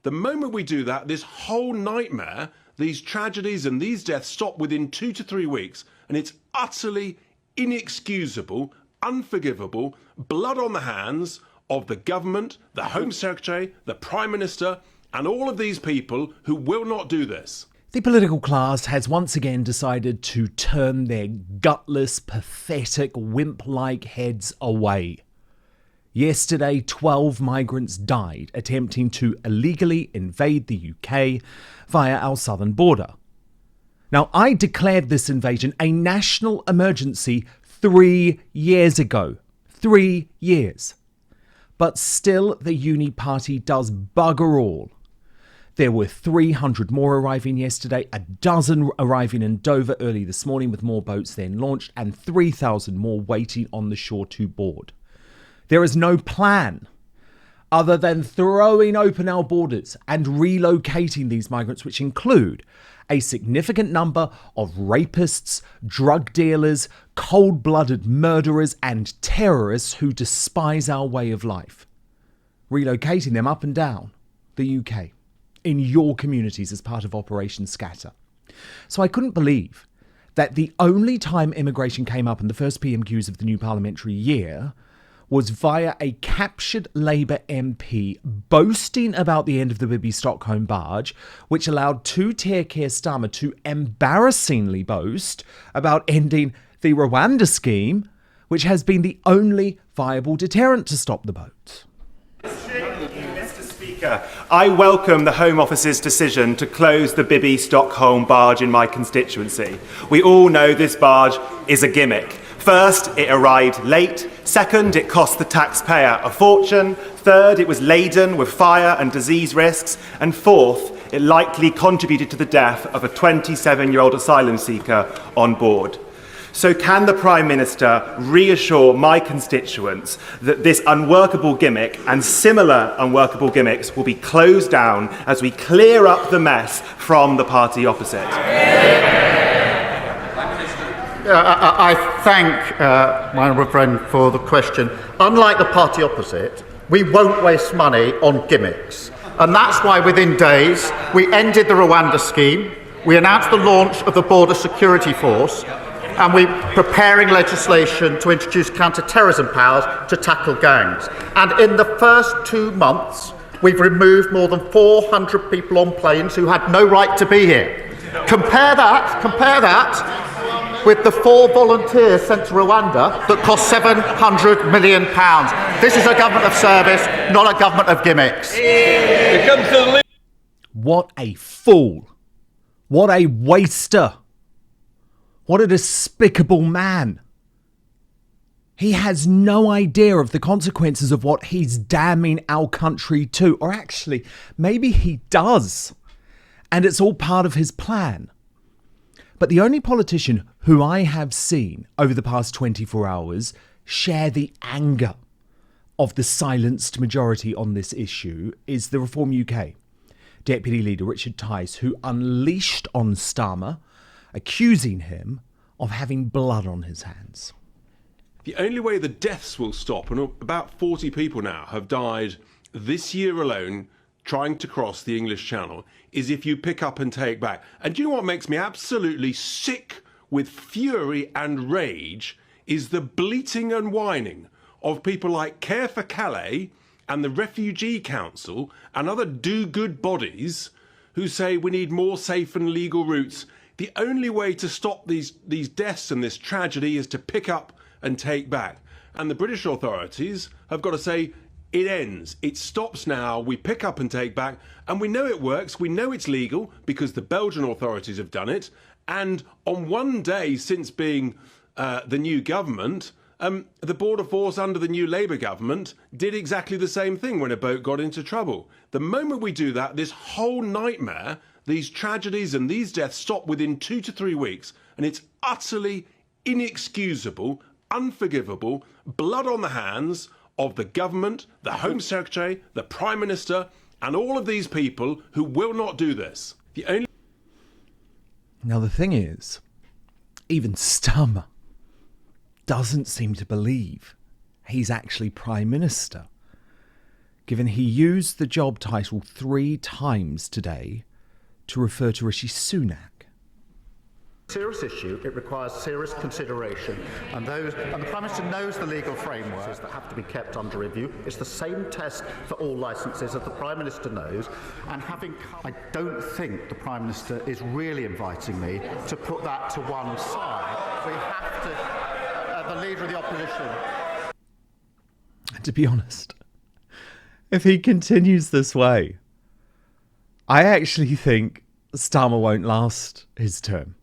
The moment we do that, this whole nightmare, these tragedies and these deaths stop within 2 to 3 weeks. And it's utterly inexcusable, unforgivable, blood on the hands of the government, the Home Secretary, the Prime Minister, and all of these people who will not do this. The political class has once again decided to turn their gutless, pathetic, wimp-like heads away. Yesterday, 12 migrants died attempting to illegally invade the UK via our southern border. Now, I declared this invasion a national emergency 3 years ago. 3 years. But still, the uni party does bugger all. There were 300 more arriving yesterday, a dozen arriving in Dover early this morning with more boats then launched, and 3,000 more waiting on the shore to board. There is no plan other than throwing open our borders and relocating these migrants, which include a significant number of rapists, drug dealers, cold-blooded murderers and terrorists who despise our way of life. Relocating them up and down the UK in your communities as part of Operation Scatter. So I couldn't believe that the only time immigration came up in the first PMQs of the new parliamentary year was via a captured Labour MP boasting about the end of the Bibby Stockholm barge, which allowed Two Tier Keir Starmer to embarrassingly boast about ending the Rwandan scheme, which has been the only viable deterrent to stop the boat. Mr. Speaker, I welcome the Home Office's decision to close the Bibby Stockholm barge in my constituency. We all know this barge is a gimmick. First, it arrived late. Second, it cost the taxpayer a fortune. Third, it was laden with fire and disease risks. And fourth, it likely contributed to the death of a 27-year-old asylum seeker on board. So can the Prime Minister reassure my constituents that this unworkable gimmick and similar unworkable gimmicks will be closed down as we clear up the mess from the party opposite? I thank my honourable friend for the question. Unlike the party opposite, we won't waste money on gimmicks. And that's why within days we ended the Rwanda scheme, we announced the launch of the Border Security Force, and we're preparing legislation to introduce counter-terrorism powers to tackle gangs. And in the first 2 months, we've removed more than 400 people on planes who had no right to be here. Compare that with the 4 volunteers sent to Rwanda that cost £700 million. This is a government of service, not a government of gimmicks. What a fool. What a waster. What a despicable man. He has no idea of the consequences of what he's damning our country to. Or actually, maybe he does. And it's all part of his plan. But the only politician who I have seen over the past 24 hours share the anger of the silenced majority on this issue is the Reform UK Deputy Leader Richard Tice, who unleashed on Starmer, accusing him of having blood on his hands. The only way the deaths will stop, and about 40 people now have died this year alone trying to cross the English Channel, is if you pick up and take back. And do you know what makes me absolutely sick with fury and rage is the bleating and whining of people like Care for Calais and the Refugee Council and other do-good bodies who say we need more safe and legal routes. The only way to stop these deaths and this tragedy is to pick up and take back. And the British authorities have got to say, it ends. It stops now. We pick up and take back. And we know it works. We know it's legal because the Belgian authorities have done it. And on one day since being the new government, the border force under the new Labour government did exactly the same thing when a boat got into trouble. The moment we do that, this whole nightmare, these tragedies and these deaths stop within 2 to 3 weeks. And it's utterly inexcusable, unforgivable, blood on the hands of the government, the Home Secretary, the Prime Minister, and all of these people who will not do this. Now the thing is, even Starmer doesn't seem to believe he's actually Prime Minister. given he used the job title 3 times today to refer to Rishi Sunak. Serious issue, it requires serious consideration, and the Prime Minister knows the legal frameworks that have to be kept under review. It's the same test for all licences, as the Prime Minister knows, and I don't think the Prime Minister is really inviting me to put that to one side. We have to, the Leader of the Opposition. To be honest, if he continues this way, I actually think Starmer won't last his term.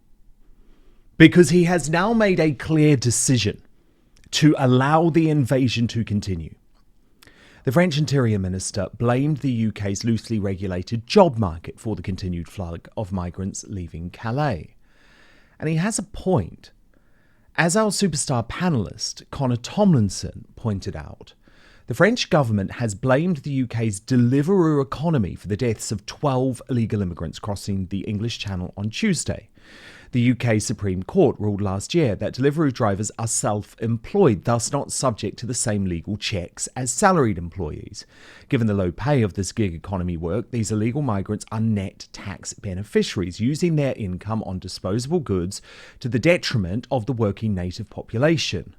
Because he has now made a clear decision to allow the invasion to continue. The French Interior Minister blamed the UK's loosely regulated job market for the continued flood of migrants leaving Calais. And he has a point. As our superstar panellist, Connor Tomlinson, pointed out, the French government has blamed the UK's Deliveroo economy for the deaths of 12 illegal immigrants crossing the English Channel on Tuesday. The UK Supreme Court ruled last year that Deliveroo drivers are self-employed, thus not subject to the same legal checks as salaried employees. Given the low pay of this gig economy work, these illegal migrants are net tax beneficiaries, using their income on disposable goods to the detriment of the working native population.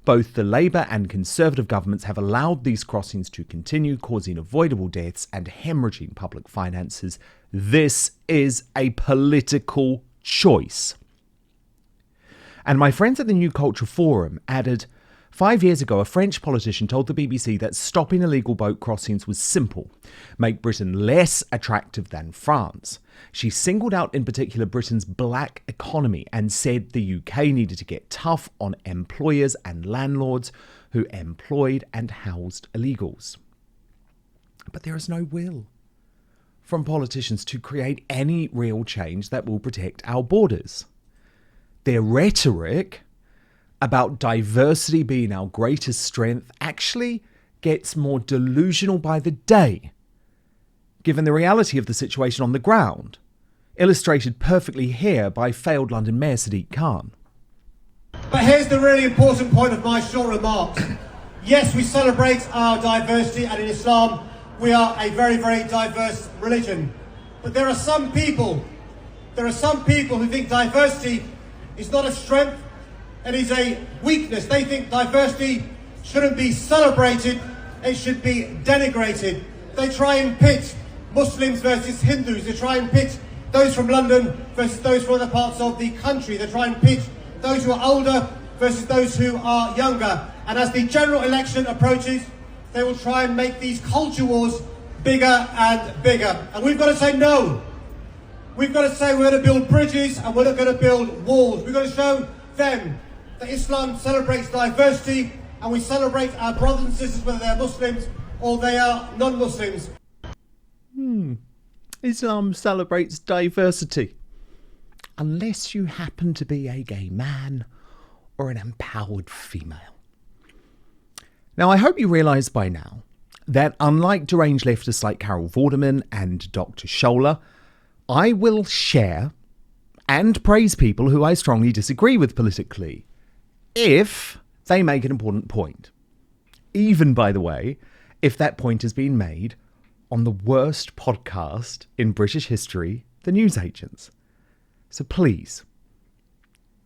Both the Labour and Conservative governments have allowed these crossings to continue, causing avoidable deaths and hemorrhaging public finances. This is a political choice. And my friends at the New Culture Forum added, 5 years ago, a French politician told the BBC that stopping illegal boat crossings was simple, make Britain less attractive than France. She singled out in particular Britain's black economy and said the UK needed to get tough on employers and landlords who employed and housed illegals. But there is no will from politicians to create any real change that will protect our borders. Their rhetoric about diversity being our greatest strength actually gets more delusional by the day, given the reality of the situation on the ground, illustrated perfectly here by failed London Mayor Sadiq Khan. But here's the really important point of my short remarks. Yes, we celebrate our diversity, and in Islam, we are a very, very diverse religion. But there are some people who think diversity is not a strength, it is a weakness. They think diversity shouldn't be celebrated, it should be denigrated. They try and pit Muslims versus Hindus. They try and pit those from London versus those from other parts of the country. They try and pit those who are older versus those who are younger. And as the general election approaches, they will try and make these culture wars bigger and bigger. And we've got to say no. We've got to say we're going to build bridges and we're not going to build walls. We've got to show them that Islam celebrates diversity and we celebrate our brothers and sisters, whether they're Muslims or they are non-Muslims. Islam celebrates diversity. Unless you happen to be a gay man or an empowered female. Now, I hope you realise by now that unlike deranged leftists like Carol Vorderman and Dr. Scholar, I will share and praise people who I strongly disagree with politically, if they make an important point. Even, by the way, if that point has been made on the worst podcast in British history, The News Agents. So please,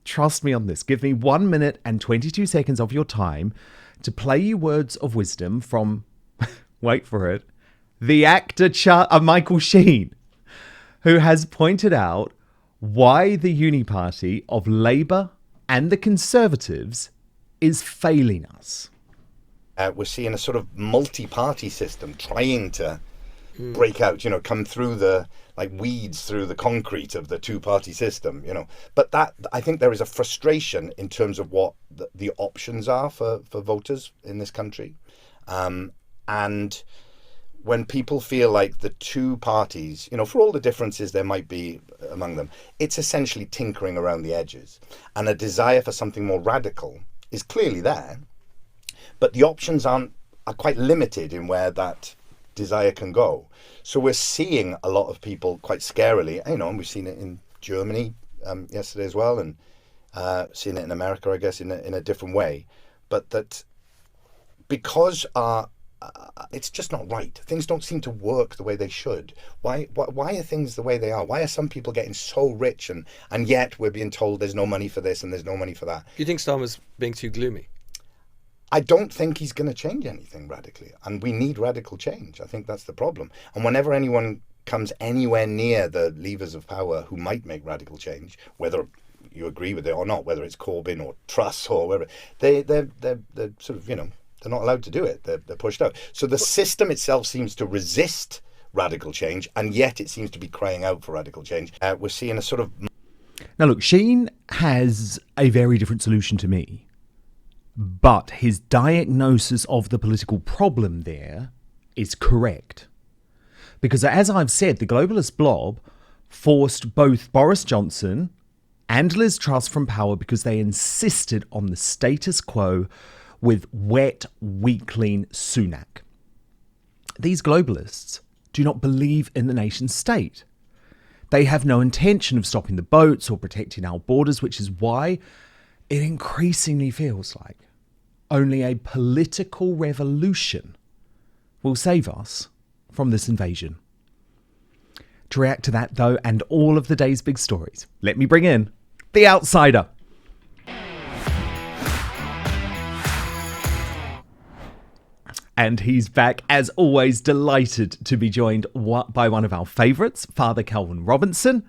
trust me on this. Give me 1 minute and 22 seconds of your time to play you words of wisdom from, wait for it, the actor Michael Sheen, who has pointed out why the uni party of Labour and the Conservatives is failing us. We're seeing a sort of multi-party system trying to break out, come through the, like weeds through the concrete of the two-party system, But that, I think there is a frustration in terms of what the options are for voters in this country. And when people feel like the two parties, for all the differences there might be among them, it's essentially tinkering around the edges. And a desire for something more radical is clearly there, but the options are quite limited in where that desire can go. So we're seeing a lot of people quite scarily, and we've seen it in Germany yesterday as well, and seen it in America, I guess, in a different way. But that because our it's just not right. Things don't seem to work the way they should. Why are things the way they are? Why are some people getting so rich and yet we're being told there's no money for this and there's no money for that? Do you think Starmer's being too gloomy? I don't think he's going to change anything radically, and we need radical change. I think that's the problem. And whenever anyone comes anywhere near the levers of power who might make radical change, whether you agree with it or not, whether it's Corbyn or Truss or whatever, they're sort of, they're not allowed to do it. They're pushed out. So the system itself seems to resist radical change, and yet it seems to be crying out for radical change. We're seeing a sort of... Now, look, Sheen has a very different solution to me, but his diagnosis of the political problem there is correct. Because as I've said, the globalist blob forced both Boris Johnson and Liz Truss from power because they insisted on the status quo with wet weakling Sunak. These globalists do not believe in the nation state. They have no intention of stopping the boats or protecting our borders, which is why it increasingly feels like only a political revolution will save us from this invasion. To react to that, though, and all of the day's big stories, let me bring in the outsider. And he's back, as always, delighted to be joined by one of our favourites, Father Kelvin Robinson,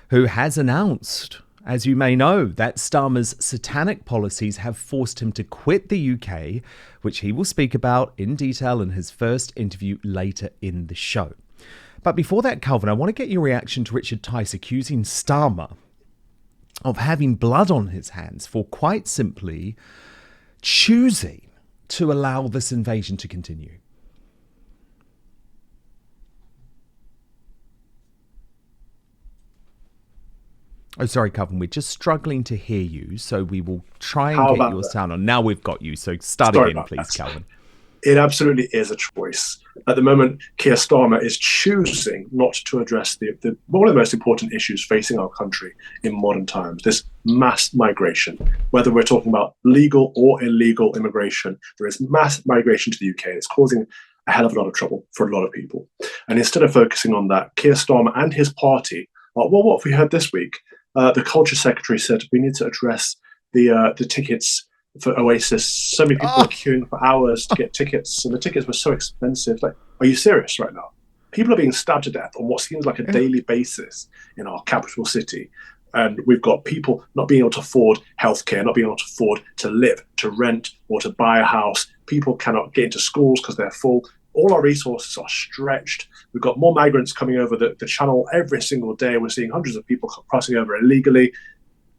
who has announced, as you may know, that Starmer's satanic policies have forced him to quit the UK, which he will speak about in detail in his first interview later in the show. But before that, Kelvin, I want to get your reaction to Richard Tice accusing Starmer of having blood on his hands for quite simply choosing to allow this invasion to continue. Oh, sorry, Kelvin, we're just struggling to hear you, so we will try and get your sound on. Now we've got you, so start again, please, Kelvin. It absolutely is a choice. At the moment, Keir Starmer is choosing not to address one of the most important issues facing our country in modern times, this mass migration. Whether we're talking about legal or illegal immigration, there is mass migration to the UK. It's causing a hell of a lot of trouble for a lot of people. And instead of focusing on that, Keir Starmer and his party, what have we heard this week? The Culture Secretary said we need to address the tickets for Oasis. So many people are queuing for hours to get tickets, and the tickets were so expensive. Like, are you serious right now? People are being stabbed to death on what seems like a daily basis in our capital city. And we've got people not being able to afford healthcare, not being able to afford to live, to rent, or to buy a house. People cannot get into schools because they're full. All our resources are stretched. We've got more migrants coming over the channel every single day. We're seeing hundreds of people crossing over illegally.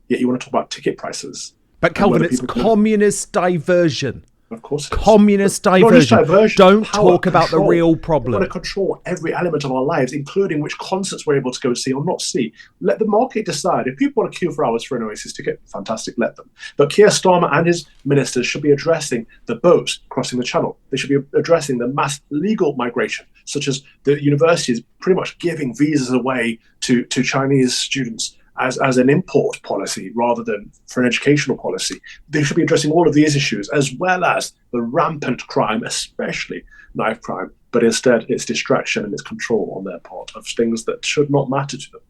Yet you want to talk about ticket prices. But Kelvin, it's communist diversion. Of course it is. Communist diversion. Don't talk about the real problem. We want to control every element of our lives, including which concerts we're able to go see or not see. Let the market decide. If people want to queue for hours for an Oasis ticket, fantastic, let them. But Keir Starmer and his ministers should be addressing the boats crossing the channel. They should be addressing the mass legal migration, such as the universities pretty much giving visas away to Chinese students as an import policy rather than for an educational policy. They should be addressing all of these issues, as well as the rampant crime, especially knife crime, but instead it's distraction and it's control on their part of things that should not matter to them.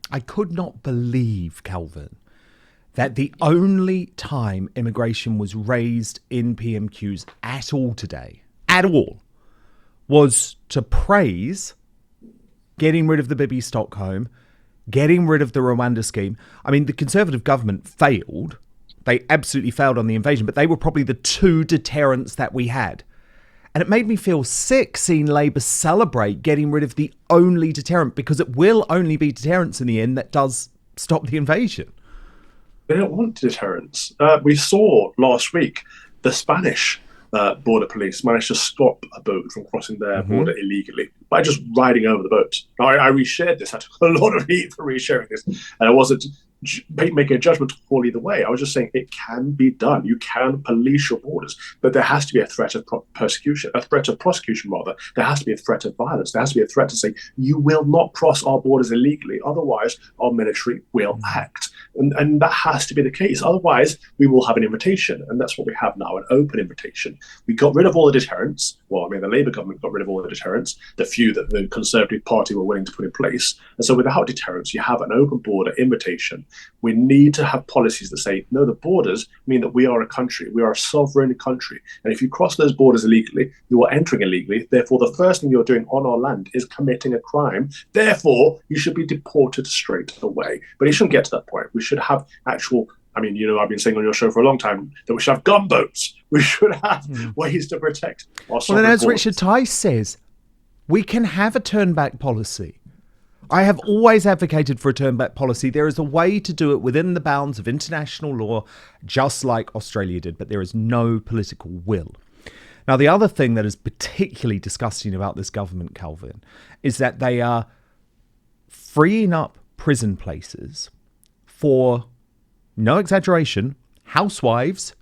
I could not believe, Kelvin, that the only time immigration was raised in PMQs at all today, was to praise getting rid of the Bibby Stockholm, getting rid of the Rwanda scheme. I mean, the Conservative government failed. They absolutely failed on the invasion, but they were probably the two deterrents that we had. And it made me feel sick seeing Labour celebrate getting rid of the only deterrent, because it will only be deterrence in the end that does stop the invasion. They don't want deterrents. We saw last week the Spanish border police managed to stop a boat from crossing their border illegally by just riding over the boat. Now, I reshared this. I took a lot of heat for resharing this, and I wasn't making a judgment call either way. I was just saying it can be done. You can police your borders, but there has to be a threat of prosecution. Rather. There has to be a threat of violence. There has to be a threat to say you will not cross our borders illegally. Otherwise, our military will act. And that has to be the case. Otherwise, we will have an invitation. And that's what we have now, an open invitation. We got rid of all the deterrents. Well, I mean, the Labour government got rid of all the deterrents, the few that the Conservative Party were willing to put in place. And so without deterrents, you have an open border invitation. We need to have policies that say, no, the borders mean that we are a country. We are a sovereign country. And if you cross those borders illegally, you are entering illegally. Therefore, the first thing you're doing on our land is committing a crime. Therefore, you should be deported straight away. But it shouldn't get to that point. We should have actual, I mean, you know, I've been saying on your show for a long time that we should have gunboats. We should have ways to protect our sovereign Well, and as borders. Richard Tice says, we can have a turn-back policy. I have always advocated for a turn-back policy. There is a way to do it within the bounds of international law, just like Australia did, but there is no political will. Now, the other thing that is particularly disgusting about this government, Calvin, is that they are freeing up prison places for, no exaggeration, housewives,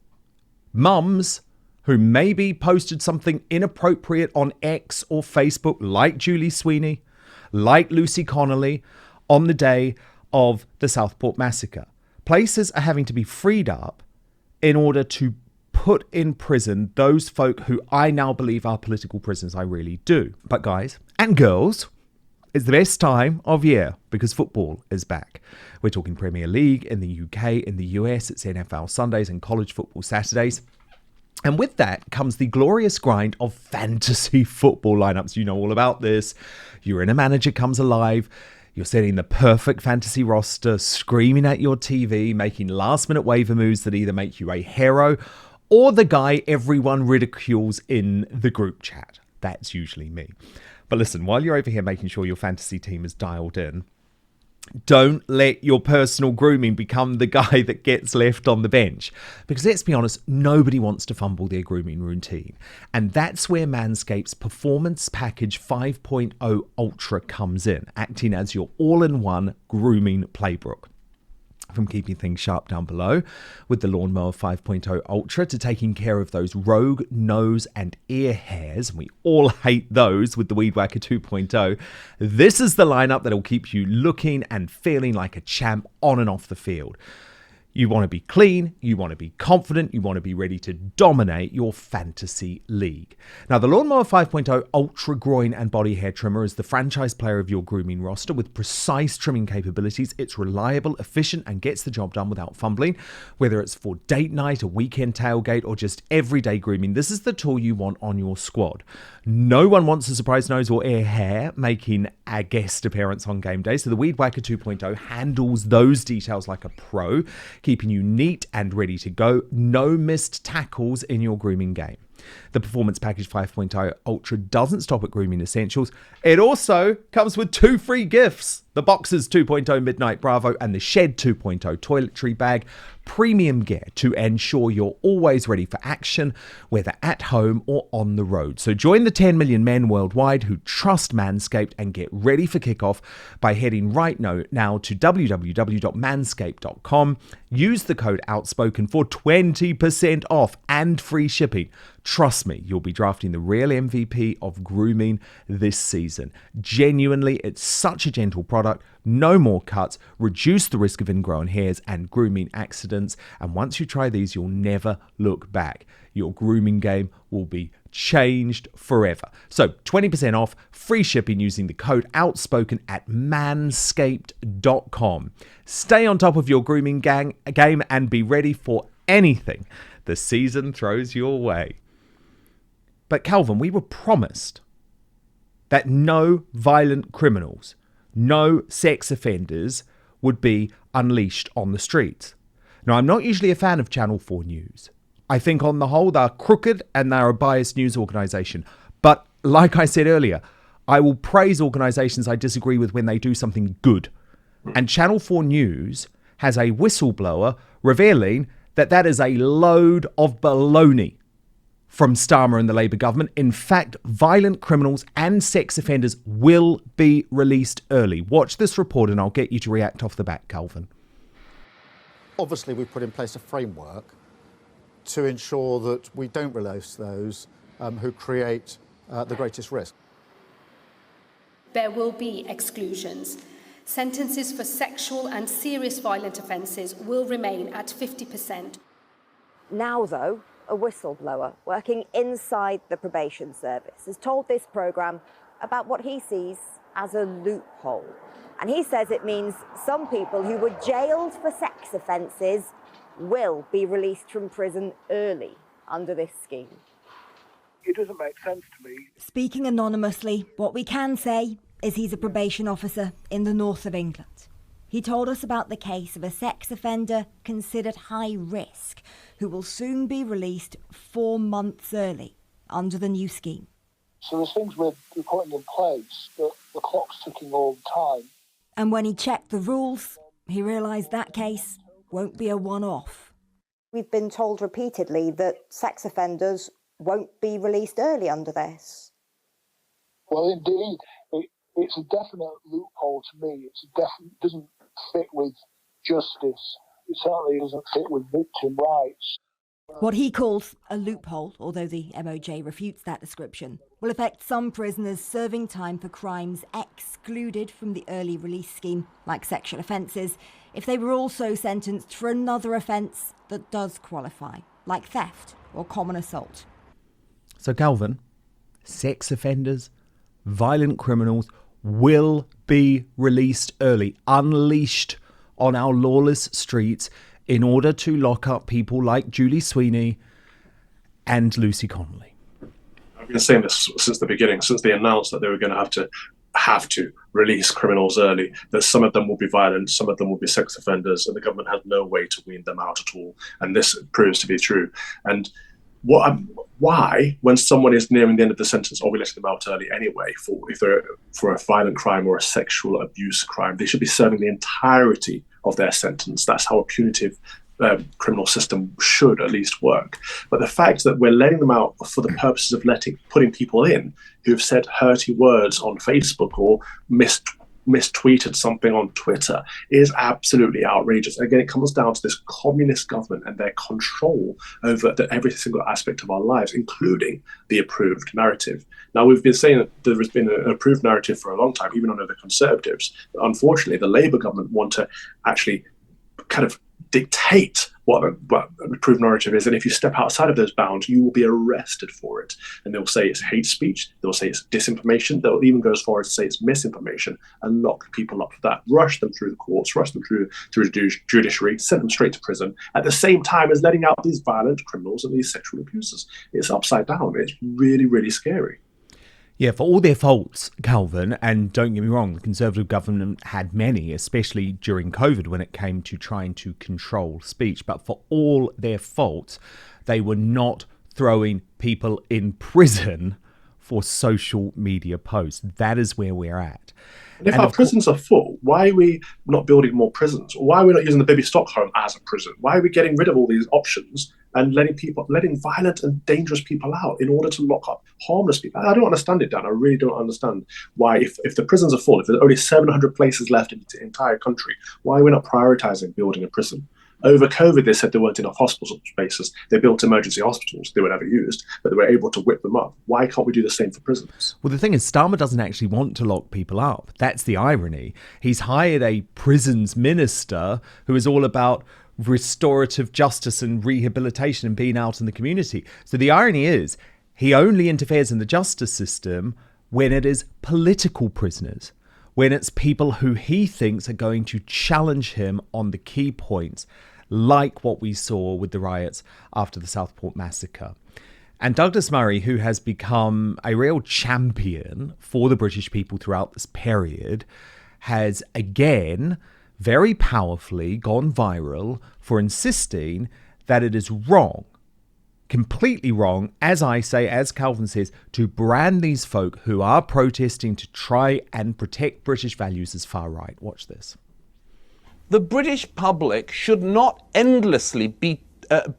mums who maybe posted something inappropriate on X or Facebook, like Julie Sweeney, like Lucy Connolly, on the day of the Southport massacre. Places are having to be freed up in order to put in prison those folk who I now believe are political prisoners. I really do. But guys and girls, it's the best time of year because football is back. We're talking Premier League in the UK, in the US, it's NFL Sundays and college football Saturdays. And with that comes the glorious grind of fantasy football lineups. You know all about this. Your inner manager comes alive. You're setting the perfect fantasy roster, screaming at your TV, making last-minute waiver moves that either make you a hero or the guy everyone ridicules in the group chat. That's usually me. But listen, while you're over here making sure your fantasy team is dialed in, don't let your personal grooming become the guy that gets left on the bench. Because let's be honest, nobody wants to fumble their grooming routine. And that's where Manscaped's Performance Package 5.0 Ultra comes in, acting as your all-in-one grooming playbook. From keeping things sharp down below with the Lawnmower 5.0 Ultra to taking care of those rogue nose and ear hairs, and we all hate those with the Weed Whacker 2.0, this is the lineup that'll keep you looking and feeling like a champ on and off the field. You want to be clean, you want to be confident, you want to be ready to dominate your fantasy league. Now, the Lawnmower 5.0 Ultra Groin and Body Hair Trimmer is the franchise player of your grooming roster with precise trimming capabilities. It's reliable, efficient, and gets the job done without fumbling. Whether it's for date night, a weekend tailgate, or just everyday grooming, this is the tool you want on your squad. No one wants a surprise nose or ear hair making a guest appearance on game day, so the Weed Whacker 2.0 handles those details like a pro, keeping you neat and ready to go. No missed tackles in your grooming game. The Performance Package 5.0 Ultra doesn't stop at grooming essentials. It also comes with 2 free gifts. The Boxers 2.0 Midnight Bravo and the Shed 2.0 Toiletry Bag. Premium gear to ensure you're always ready for action, whether at home or on the road. So join the 10 million men worldwide who trust Manscaped and get ready for kickoff by heading right now to www.manscaped.com. Use the code Outspoken for 20% off and free shipping. Trust me, you'll be drafting the real MVP of grooming this season. Genuinely, it's such a gentle product. No more cuts, reduce the risk of ingrown hairs and grooming accidents. And once you try these, you'll never look back. Your grooming game will be changed forever. So 20% off, free shipping using the code Outspoken at manscaped.com. Stay on top of your grooming game and be ready for anything the season throws your way. But Calvin, we were promised that no violent criminals, no sex offenders would be unleashed on the streets. Now, I'm not usually a fan of Channel 4 News. I think on the whole, they're crooked and they're a biased news organisation. But like I said earlier, I will praise organisations I disagree with when they do something good. And Channel 4 News has a whistleblower revealing that that is a load of baloney from Starmer and the Labour government. In fact, violent criminals and sex offenders will be released early. Watch this report and I'll get you to react off the bat, Calvin. Obviously, we've put in place a framework to ensure that we don't release those who create the greatest risk. There will be exclusions. Sentences for sexual and serious violent offences will remain at 50%. Now, though, a whistleblower working inside the probation service has told this programme about what he sees as a loophole. And he says it means some people who were jailed for sex offences will be released from prison early under this scheme. It doesn't make sense to me. Speaking anonymously, what we can say is he's a probation officer in the north of England. He told us about the case of a sex offender considered high risk who will soon be released 4 months early under the new scheme. So there's things we're putting in place, but the clock's ticking all the time. And when he checked the rules, he realised that case won't be a one-off. We've been told repeatedly that sex offenders won't be released early under this. Well, indeed, it's a definite loophole to me. It doesn't fit with justice. It certainly doesn't fit with victim rights. What he calls a loophole, although the MOJ refutes that description, will affect some prisoners serving time for crimes excluded from the early release scheme, like sexual offences, if they were also sentenced for another offence that does qualify, like theft or common assault. So, Calvin, sex offenders, violent criminals will be released early, unleashed on our lawless streets in order to lock up people like Julie Sweeney and Lucy Connolly. I've been saying this since the beginning, since they announced that they were going to have to release criminals early, that some of them will be violent, some of them will be sex offenders, and the government has no way to wean them out at all. And this proves to be true. And why, when someone is nearing the end of the sentence, are we letting them out early anyway for a violent crime or a sexual abuse crime? They should be serving the entirety of their sentence. That's how a punitive criminal system should at least work. But the fact that we're letting them out for the purposes of putting people in who've said hurty words on Facebook or mistweeted something on Twitter is absolutely outrageous. Again, it comes down to this communist government and their control over every single aspect of our lives, including the approved narrative. Now, we've been saying that there has been an approved narrative for a long time, even under the Conservatives. But unfortunately, the Labour government want to actually kind of dictate what an approved narrative is, and if you step outside of those bounds, you will be arrested for it. And they'll say it's hate speech, they'll say it's disinformation, they'll even go as far as to say it's misinformation and lock people up for that, rush them through the courts, rush them through the judiciary, send them straight to prison, at the same time as letting out these violent criminals and these sexual abusers. It's upside down. It's really, really scary. Yeah, for all their faults, Calvin, and don't get me wrong, the Conservative government had many, especially during COVID when it came to trying to control speech. But for all their faults, they were not throwing people in prison for social media posts. That is where we're at. And if our prisons are full, why are we not building more prisons? Why are we not using the Bibby Stockholm as a prison? Why are we getting rid of all these options and letting violent and dangerous people out in order to lock up harmless people? I don't understand it, Dan. I really don't understand why, if the prisons are full, if there's only 700 places left in the entire country, why are we not prioritizing building a prison? Over COVID, they said there weren't enough hospital spaces. They built emergency hospitals. They were never used, but they were able to whip them up. Why can't we do the same for prisons? Well, the thing is, Starmer doesn't actually want to lock people up. That's the irony. He's hired a prisons minister who is all about restorative justice and rehabilitation and being out in the community. So the irony is, he only interferes in the justice system when it is political prisoners, when it's people who he thinks are going to challenge him on the key points, like what we saw with the riots after the Southport massacre. And Douglas Murray, who has become a real champion for the British people throughout this period, has again very powerfully gone viral for insisting that it is wrong, completely wrong, as I say, as Calvin says, to brand these folk who are protesting to try and protect British values as far right. Watch this. The British public should not endlessly be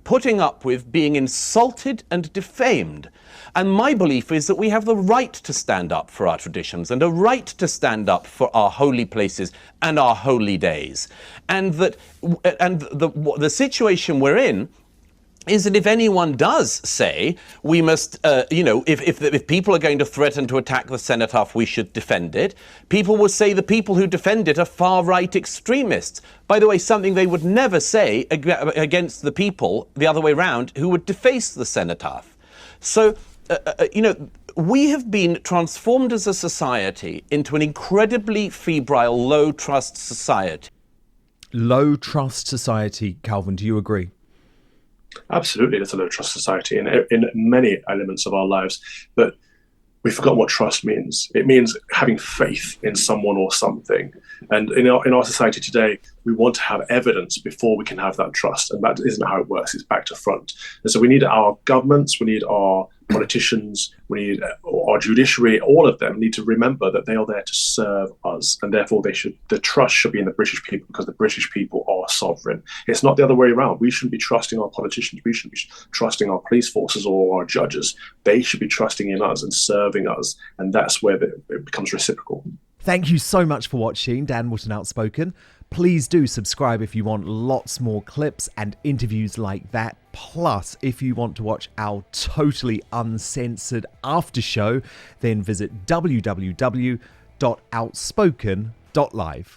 putting up with being insulted and defamed. And my belief is that we have the right to stand up for our traditions and a right to stand up for our holy places and our holy days. And that the situation we're in is that if anyone does say we must, if people are going to threaten to attack the cenotaph, we should defend it, people will say the people who defend it are far-right extremists. By the way, something they would never say against the people, the other way round, who would deface the cenotaph. So, we have been transformed as a society into an incredibly febrile, low-trust society. Low-trust society, Calvin, do you agree? Absolutely, it's a low trust society in many elements of our lives, but we've forgotten what trust means. It means having faith in someone or something. And in our society today, we want to have evidence before we can have that trust, and that isn't how it works. It's back to front. And so we need our governments, we need our politicians, we need our judiciary. All of them need to remember that they are there to serve us, and therefore the trust should be in the British people, because the British people are sovereign. It's not the other way around. We shouldn't be trusting our politicians. We shouldn't be trusting our police forces or our judges. They should be trusting in us and serving us, and that's where it becomes reciprocal. Thank you so much for watching Dan Wootton Outspoken. Please do subscribe if you want lots more clips and interviews like that. Plus, if you want to watch our totally uncensored after show, then visit www.outspoken.live.